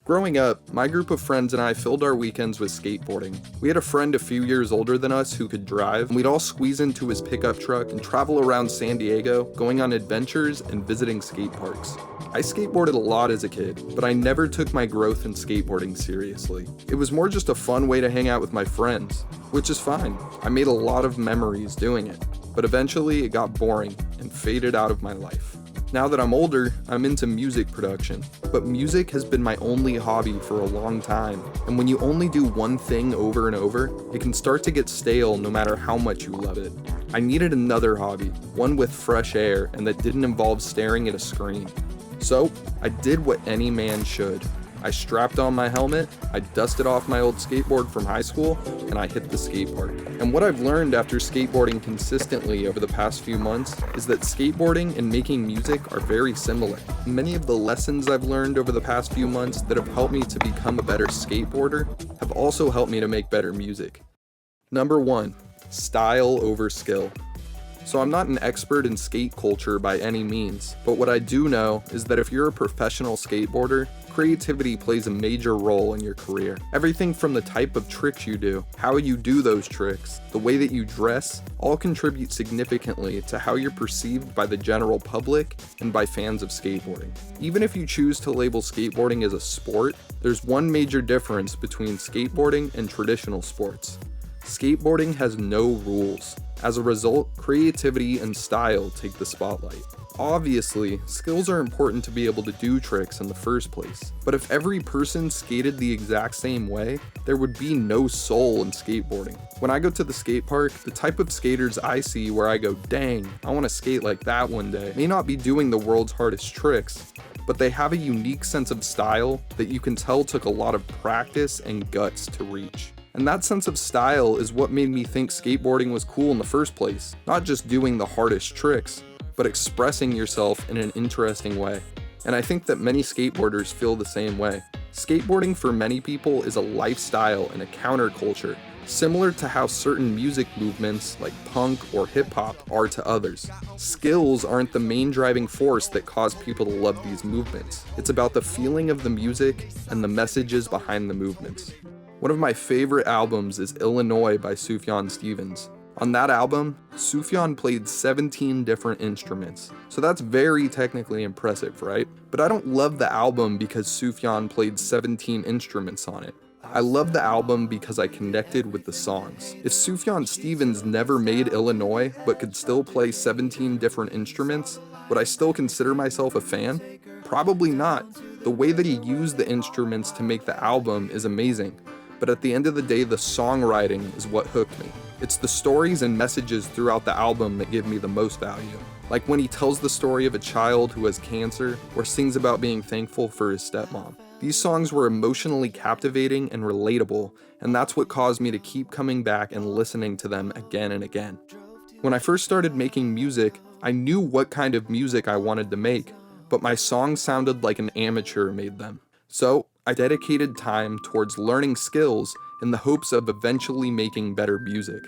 Growing up, my group of friends and I filled our weekends with skateboarding. We had a friend a few years older than us who could drive, and we'd all squeeze into his pickup truck and travel around San Diego, going on adventures and visiting skate parks. I skateboarded a lot as a kid, but I never took my growth in skateboarding seriously. It was more just a fun way to hang out with my friends, which is fine. I made a lot of memories doing it, but eventually it got boring and faded out of my life. Now that I'm older, I'm into music production, but music has been my only hobby for a long time, and when you only do one thing over and over, it can start to get stale no matter how much you love it. I needed another hobby, one with fresh air and that didn't involve staring at a screen. So, I did what any man should. I strapped on my helmet, I dusted off my old skateboard from high school, and I hit the skate park. And what I've learned after skateboarding consistently over the past few months is that skateboarding and making music are very similar. Many of the lessons I've learned over the past few months that have helped me to become a better skateboarder have also helped me to make better music. Number 1, style over skill. So I'm not an expert in skate culture by any means, but what I do know is that if you're a professional skateboarder, creativity plays a major role in your career. Everything from the type of tricks you do, how you do those tricks, the way that you dress, all contribute significantly to how you're perceived by the general public and by fans of skateboarding. Even if you choose to label skateboarding as a sport, there's one major difference between skateboarding and traditional sports. Skateboarding has no rules. As a result, creativity and style take the spotlight. Obviously, skills are important to be able to do tricks in the first place, but if every person skated the exact same way, there would be no soul in skateboarding. When I go to the skate park, the type of skaters I see where I go, dang, I want to skate like that one day, may not be doing the world's hardest tricks, but they have a unique sense of style that you can tell took a lot of practice and guts to reach. And that sense of style is what made me think skateboarding was cool in the first place. Not just doing the hardest tricks, but expressing yourself in an interesting way. And I think that many skateboarders feel the same way. Skateboarding for many people is a lifestyle and a counterculture, similar to how certain music movements like punk or hip hop are to others. Skills aren't the main driving force that cause people to love these movements. It's about the feeling of the music and the messages behind the movements. One of my favorite albums is Illinois by Sufjan Stevens. On that album, Sufjan played 17 different instruments, so that's very technically impressive, right? But I don't love the album because Sufjan played 17 instruments on it. I love the album because I connected with the songs. If Sufjan Stevens never made Illinois but could still play 17 different instruments, would I still consider myself a fan? Probably not. The way that he used the instruments to make the album is amazing. But at the end of the day, the songwriting is what hooked me. It's the stories and messages throughout the album that give me the most value. Like when he tells the story of a child who has cancer, or sings about being thankful for his stepmom. These songs were emotionally captivating and relatable, and that's what caused me to keep coming back and listening to them again and again. When I first started making music, I knew what kind of music I wanted to make, but my songs sounded like an amateur made them. So, I dedicated time towards learning skills in the hopes of eventually making better music.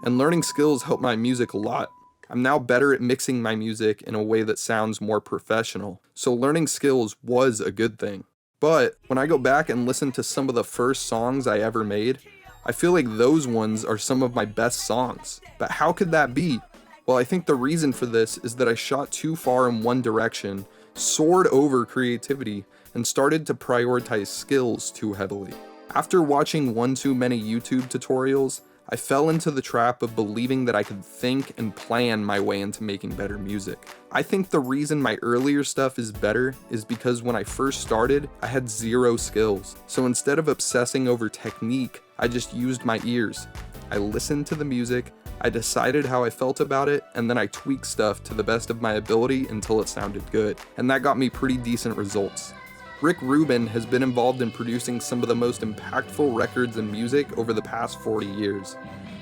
And learning skills helped my music a lot. I'm now better at mixing my music in a way that sounds more professional, so learning skills was a good thing. But when I go back and listen to some of the first songs I ever made, I feel like those ones are some of my best songs. But how could that be? Well, I think the reason for this is that I shot too far in one direction, soared over creativity, and started to prioritize skills too heavily. After watching one too many YouTube tutorials, I fell into the trap of believing that I could think and plan my way into making better music. I think the reason my earlier stuff is better is because when I first started, I had zero skills. So instead of obsessing over technique, I just used my ears. I listened to the music, I decided how I felt about it, and then I tweaked stuff to the best of my ability until it sounded good. And that got me pretty decent results. Rubin has been involved in producing some of the most impactful records in music over the past 40 years.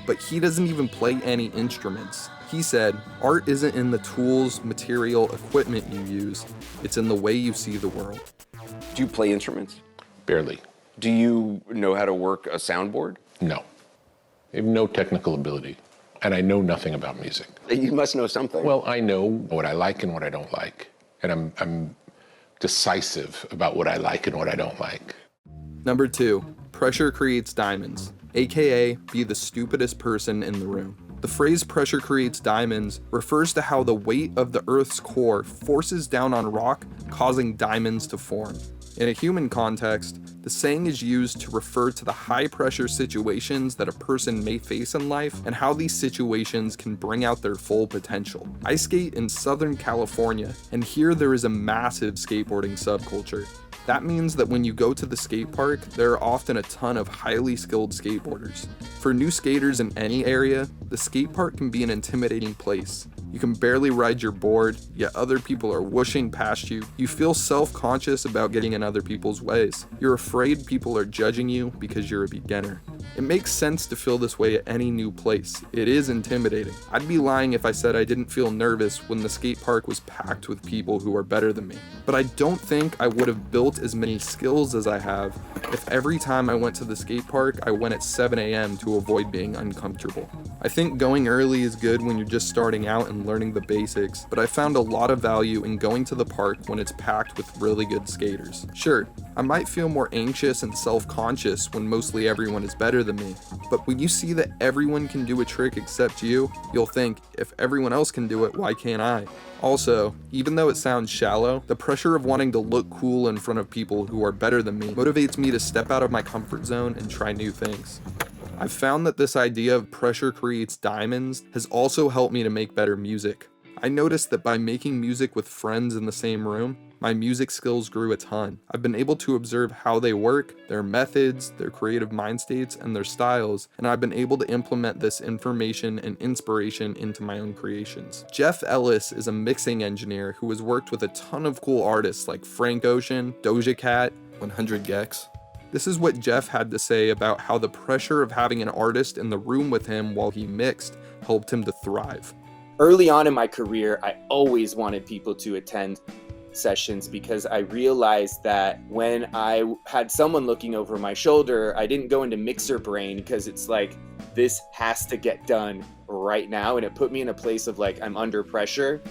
But he doesn't even play any instruments. He said, "Art isn't in the tools, material, equipment you use. It's in the way you see the world." Do you play instruments? Barely. Do you know how to work a soundboard? No. I have no technical ability, and I know nothing about music. You must know something. Well, I know what I like and what I don't like, and I'm decisive about what I like and what I don't like. Number 2, pressure creates diamonds, aka be the stupidest person in the room. The phrase pressure creates diamonds refers to how the weight of the Earth's core forces down on rock, causing diamonds to form. In a human context, the saying is used to refer to the high pressure situations that a person may face in life and how these situations can bring out their full potential. I skate in Southern California, and here there is a massive skateboarding subculture. That means that when you go to the skate park, there are often a ton of highly skilled skateboarders. For new skaters in any area, the skate park can be an intimidating place. You can barely ride your board, yet other people are whooshing past you. You feel self-conscious about getting in other people's ways. You're afraid people are judging you because you're a beginner. It makes sense to feel this way at any new place. It is intimidating. I'd be lying if I said I didn't feel nervous when the skate park was packed with people who are better than me. But I don't think I would have built as many skills as I have if every time I went to the skate park I went at 7 a.m. to avoid being uncomfortable. I think going early is good when you're just starting out and learning the basics, but I found a lot of value in going to the park when it's packed with really good skaters. Sure, I might feel more anxious and self-conscious when mostly everyone is better than me, but when you see that everyone can do a trick except you, you'll think, if everyone else can do it, why can't I? Also, even though it sounds shallow, the pressure of wanting to look cool in front of people who are better than me motivates me to step out of my comfort zone and try new things. I've found that this idea of pressure creates diamonds has also helped me to make better music. I noticed that by making music with friends in the same room, my music skills grew a ton. I've been able to observe how they work, their methods, their creative mind states, and their styles, and I've been able to implement this information and inspiration into my own creations. Jeff Ellis is a mixing engineer who has worked with a ton of cool artists like Frank Ocean, Doja Cat, 100 gecs. This is what Jeff had to say about how the pressure of having an artist in the room with him while he mixed helped him to thrive. Early on in my career, I always wanted people to attend sessions because I realized that when I had someone looking over my shoulder, I didn't go into mixer brain because it's like, this has to get done right now. And it put me in a place of like, I'm under pressure.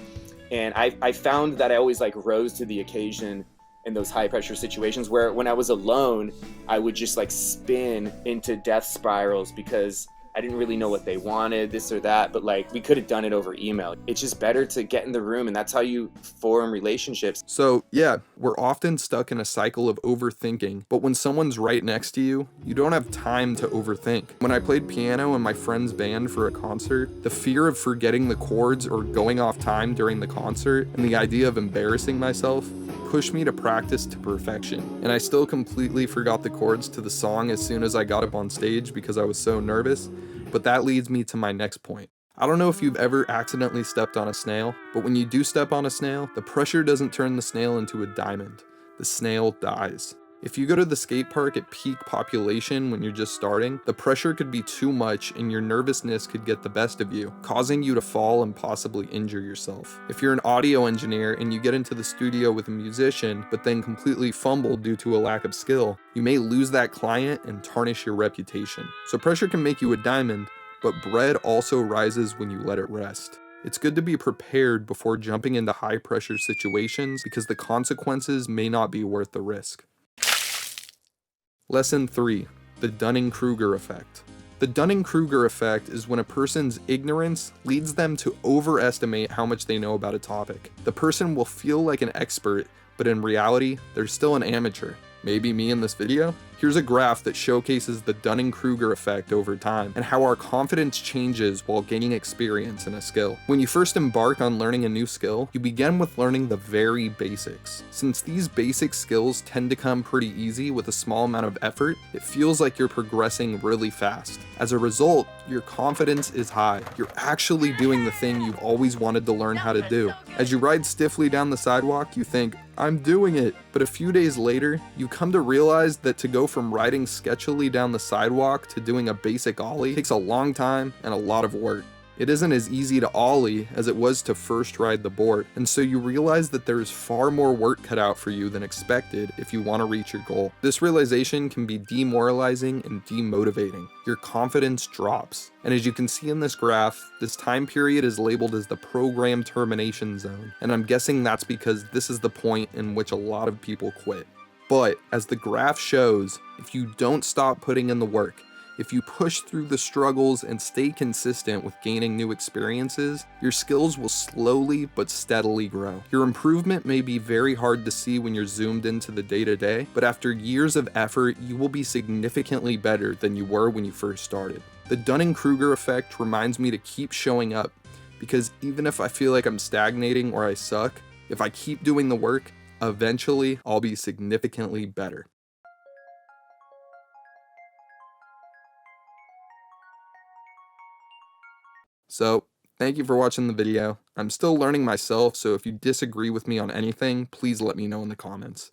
And I found that I always like rose to the occasion in those high pressure situations where when I was alone, I would just like spin into death spirals because I didn't really know what they wanted, this or that, but like we could have done it over email. It's just better to get in the room, and that's how you form relationships. So yeah, we're often stuck in a cycle of overthinking, but when someone's right next to you, you don't have time to overthink. When I played piano in my friend's band for a concert, the fear of forgetting the chords or going off time during the concert and the idea of embarrassing myself pushed me to practice to perfection. And I still completely forgot the chords to the song as soon as I got up on stage because I was so nervous. But that leads me to my next point. I don't know if you've ever accidentally stepped on a snail, but when you do step on a snail, the pressure doesn't turn the snail into a diamond. The snail dies. If you go to the skate park at peak population when you're just starting, the pressure could be too much and your nervousness could get the best of you, causing you to fall and possibly injure yourself. If you're an audio engineer and you get into the studio with a musician, but then completely fumble due to a lack of skill, you may lose that client and tarnish your reputation. So pressure can make you a diamond, but bread also rises when you let it rest. It's good to be prepared before jumping into high pressure situations because the consequences may not be worth the risk. Lesson 3. The Dunning-Kruger effect. The Dunning-Kruger effect is when a person's ignorance leads them to overestimate how much they know about a topic. The person will feel like an expert, but in reality, they're still an amateur. Maybe me in this video? Here's a graph that showcases the Dunning-Kruger effect over time and how our confidence changes while gaining experience in a skill. When you first embark on learning a new skill, you begin with learning the very basics. Since these basic skills tend to come pretty easy with a small amount of effort, it feels like you're progressing really fast. As a result, your confidence is high. You're actually doing the thing you've always wanted to learn how to do. As you ride stiffly down the sidewalk, you think, I'm doing it. But a few days later, you come to realize that to go from riding sketchily down the sidewalk to doing a basic ollie takes a long time and a lot of work. It isn't as easy to ollie as it was to first ride the board, and so you realize that there is far more work cut out for you than expected if you want to reach your goal. This realization can be demoralizing and demotivating. Your confidence drops. And as you can see in this graph, this time period is labeled as the program termination zone, and I'm guessing that's because this is the point in which a lot of people quit. But as the graph shows, if you don't stop putting in the work, if you push through the struggles and stay consistent with gaining new experiences, your skills will slowly but steadily grow. Your improvement may be very hard to see when you're zoomed into the day-to-day, but after years of effort, you will be significantly better than you were when you first started. The Dunning-Kruger effect reminds me to keep showing up, because even if I feel like I'm stagnating or I suck, if I keep doing the work, eventually I'll be significantly better. So, thank you for watching the video. I'm still learning myself, so if you disagree with me on anything, please let me know in the comments.